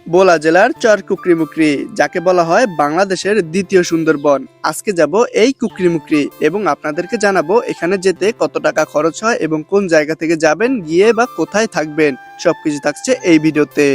ভোলা জেলার চর কুকরিমুকরি, যাকে বলা হয় বাংলাদেশের দ্বিতীয় সুন্দরবন। আজকে যাব এই কুকরিমুকরি এবং আপনাদেরকে জানাবো এখানে যেতে কত টাকা খরচ হয় এবং কোন জায়গা থেকে যাবেন, গিয়ে বা কোথায় থাকবেন, সবকিছু থাকছে এই ভিডিওতে।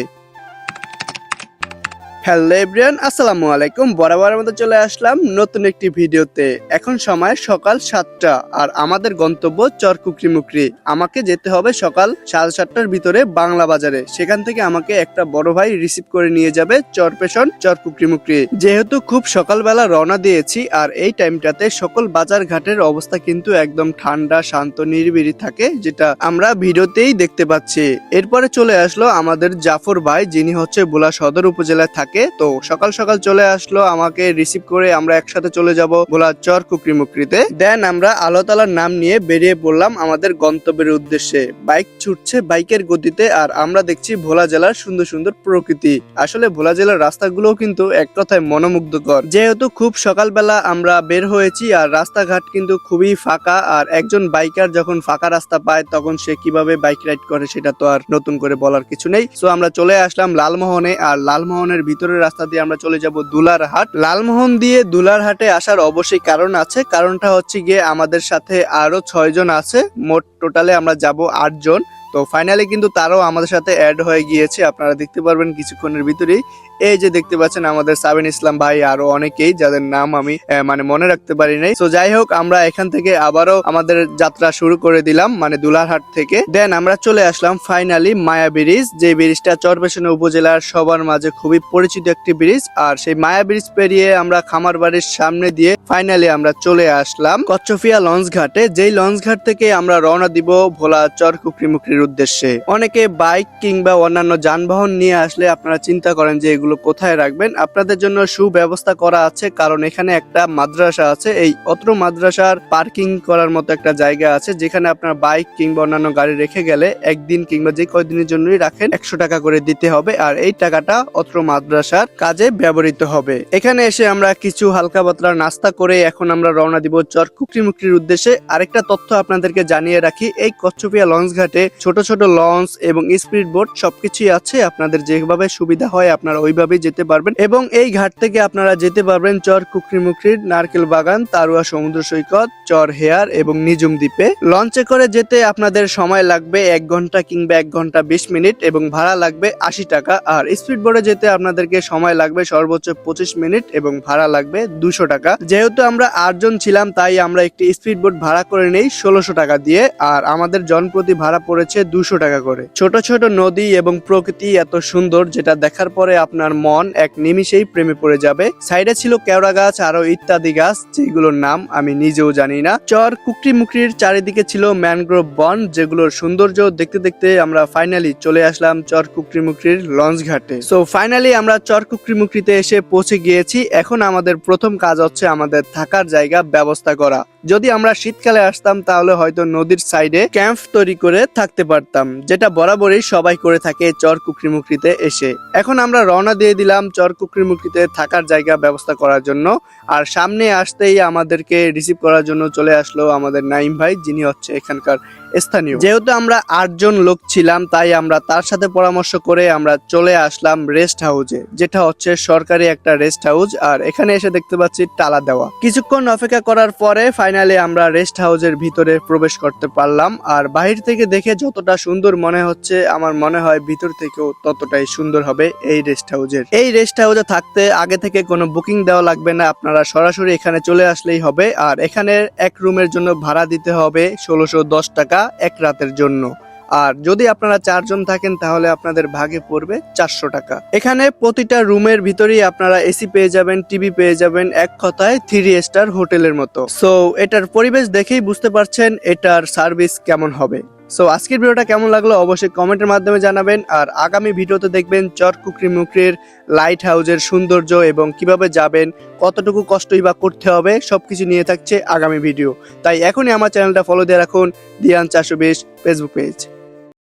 হ্যালো এভরিওয়ান, আসসালামু আলাইকুম। বরাবর মতো চলে আসলাম নতুন একটি ভিডিওতে। এখন সময় সকাল 7টা আর আমাদের গন্তব্য চর কুকরিমুকরি। আমাকে যেতে হবে সকাল 7:30টার ভিতরে বাংলা বাজারে। সেখান থেকে আমাকে একটা বড় ভাই রিসিভ করে নিয়ে যাবে চরপেশন চর কুকরিমুকরি। যেহেতু খুব সকালবেলা রওনা দিয়েছি আর এই টাইমটাতে সকল বাজার ঘাটের অবস্থা কিন্তু একদম ঠান্ডা, শান্ত, নিরিবিলি থাকে, যেটা আমরা ভিডিওতেই দেখতে পাচ্ছি। এরপরে চলে আসলো আমাদের জাফর ভাই, যিনি হচ্ছে ভোলা সদর উপজেলায় থাকে। তো সকাল সকাল চলে আসলো আমাকে রিসিভ করে, আমরা একসাথে চলে যাব ভোলা চর কুকরিমুকরিতে। দেন আমরা আল্লাহতাআলার নাম নিয়ে বেরিয়ে পড়লাম আমাদের গন্তব্যের উদ্দেশ্যে। বাইক ছুটছে বাইকের গতিতে আর আমরা দেখছি ভোলা জেলার সুন্দর সুন্দর প্রকৃতি। আসলে ভোলা জেলার রাস্তাগুলো কিন্তু এক কথায় মনোমুগ্ধকর। যেহেতু খুব সকালবেলা আমরা বের হয়েছি আর রাস্তাঘাট কিন্তু খুবই ফাঁকা, আর একজন বাইকার যখন ফাঁকা রাস্তা পায় তখন সে কিভাবে বাইক রাইড করে সেটা তো আর নতুন করে বলার কিছু নেই। সো আমরা চলে আসলাম লালমোহনে, আর লালমোহনের ভিতরের রাস্তা দিয়ে আমরা চলে যাব দুলারহাট। লালমোহন দিয়ে দুলারহাটে আসার অবশ্যই কারণ আছে। কারণটা হচ্ছে গিয়ে আমাদের সাথে আরো 6 জন আছে, মোট টোটালে আমরা যাব 8 জন। তো ফাইনালি কিন্তু তারাও আমাদের সাথে অ্যাড হয়ে গিয়েছে, আপনারা দেখতে পারবেন কিছুক্ষণের ভিতরেই। এই যে দেখতে পাচ্ছেন আমাদের সাবিন ইসলাম ভাই, আরো অনেকেই যাদের নাম আমি মনে রাখতে পারি নাই। তো যাই হোক, আমরা এখান থেকে আবারও আমাদের যাত্রা শুরু করে দিলাম, মানে দুলারহাট থেকে। দেন আমরা চলে আসলাম ফাইনালি মায়া ব্রিজ, যে ব্রিজটা চরপেশন উপজেলার সবার মাঝে খুবই পরিচিত একটি ব্রিজ। আর সেই মায়া ব্রিজ পেরিয়ে আমরা খামার বাড়ির সামনে দিয়ে ফাইনালি আমরা চলে আসলাম কচ্ছপিয়া লঞ্চ ঘাটে, যেই লঞ্চ ঘাট থেকে আমরা রওনা দিব ভোলা চর কুকরিমুকরির উদ্দেশ্যে। অনেকে বাইক কিংবা অন্যান্য যানবাহন নিয়ে আসলে আপনারা চিন্তা করেন যে এগুলো কোথায় রাখবেন। আপনাদের জন্য সুব্যবস্থা করা আছে, কারণ এখানে একটা মাদ্রাসা আছে। এই অত্র মাদ্রাসার পার্কিং করার মতো একটা জায়গা আছে, যেখানে আপনার বাইক কিংবা অন্যান্য গাড়ি রেখে গেলে একদিন কিংবা যে কয়দিনের জন্যই রাখেন 100 টাকা করে দিতে হবে, আর এই টাকাটা অত্র মাদ্রাসার কাজে ব্যবহৃত হবে। এখানে এসে আমরা কিছু হালকা পাতলা নাস্তা করে এখন আমরা রওনা দিব চর কুকরিমুকরির উদ্দেশ্যে। আরেকটা তথ্য আপনাদেরকে জানিয়ে রাখি, এই কচ্ছপিয়া লঞ্চ ঘাটে ছোট ছোট লঞ্চ এবং স্পিড বোট সবকিছুই আছে। আপনাদের যেভাবে সুবিধা হয় আপনারা ওইভাবেই যেতে পারবেন, এবং এই ঘাট থেকে আপনারা যেতে পারবেন চর কুকরিমুকরির নারকেল বাগান, তারুয়া সমুদ্র সৈকত, চর হেয়ার এবং নিজুম দ্বীপে। লঞ্চে করে যেতে আপনাদের সময় লাগবে 1 ঘন্টা কিংবা 1 ঘন্টা 20 মিনিট এবং ভাড়া লাগবে 80 টাকা। আর স্পিড বোটে যেতে আপনাদেরকে সময় লাগবে সর্বোচ্চ 25 মিনিট এবং ভাড়া লাগবে 200 টাকা। যেহেতু আমরা 8 জন ছিলাম তাই আমরা একটি স্পিড বোট ভাড়া করে নেই 1600 টাকা দিয়ে, আর আমাদের জনপ্রতি ভাড়া পড়েছে 200 টাকা করে। ছোট ছোট নদী এবং প্রকৃতি এত সুন্দর, যেটা দেখার পরে আপনার মন এক নিমিষেই প্রেমে পড়ে যাবে। সাইডে ছিল কেওড়া গাছ আরো ইত্যাদি গাছ, যেগুলোর নাম আমি নিজেও জানি না। চর কুকরিমুকরির চারিদিকে ছিল ম্যানগ্রোভ বন, যেগুলোর সৌন্দর্য দেখতে দেখতে আমরা ফাইনালি চলে আসলাম চর কুকরিমুকরির লঞ্চ ঘাটে। সো ফাইনালি আমরা চর কুকরিমুকরিতে এসে পৌঁছে গিয়েছি। এখন আমাদের প্রথম কাজ হচ্ছে আমাদের থাকার জায়গা ব্যবস্থা করা। যদি আমরা শীতকালে আসতাম তাহলে হয়তো নদীর সাইডে ক্যাম্প তৈরি করে থাকতে পারতাম, যেটা বরাবরই সবাই করে থাকে চর কুকরিমুকরিতে এসে। এখন আমরা রওনা দিয়ে দিলাম চর কুকরিমুকরিতে থাকার জায়গা ব্যবস্থা করার জন্য। আর সামনে আসতেই আমাদেরকে রিসিভ করার জন্য চলে আসলো আমাদের নাইম ভাই, যিনি হচ্ছে এখানকার স্থানীয়। যেহেতু আমরা 8 জন লোক ছিলাম তাই আমরা তার সাথে পরামর্শ করে আমরা চলে আসলাম রেস্ট হাউসে, যেটা হচ্ছে সরকারি একটা রেস্ট হাউস। আর এখানে এসে দেখতে পাচ্ছি তালা দেওয়া। কিছুক্ষণ অপেক্ষা করার পরে ফাইনালি আমরা রেস্ট হাউসের ভিতরে প্রবেশ করতে পারলাম। আর বাহির থেকে দেখে যতটা সুন্দর মনে হচ্ছে, আমার মনে হয় ভিতর থেকেও ততটাই সুন্দর হবে এই রেস্ট হাউসের। এই রেস্ট হাউসে থাকতে আগে থেকে কোনো বুকিং দেওয়া লাগবে না, আপনারা সরাসরি এখানে চলে আসলেই হবে। আর এখানে এক রুমের জন্য ভাড়া দিতে হবে 1610 টাকা এক রাতের জন্য। আর যদি আপনারা 4 জন থাকেন তাহলে আপনাদের ভাগে পড়বে 400 টাকা। এখানে প্রতিটা রুমের ভিতরেই আপনারা এসি পেয়ে যাবেন, টিভি পেয়ে যাবেন, এক কথায় 3 স্টার হোটেলের মতো। সো এটার পরিবেশ দেখেই বুঝতে পারছেন এটার সার্ভিস কেমন হবে। সো আজকের ভিডিওটা কেমন লাগলো অবশ্যই কমেন্টের মাধ্যমে জানাবেন। আর আগামী ভিডিওতে দেখবেন চর কুকরিমুকরির লাইট হাউসের সৌন্দর্য এবং কিভাবে যাবেন, কতটুকু কষ্টই বা করতে হবে, সবকিছু নিয়ে থাকছে আগামী ভিডিও। তাই এখনই আমার চ্যানেলটা ফলো দিয়ে রাখুন, দিয়ান 420 ফেসবুক পেজ।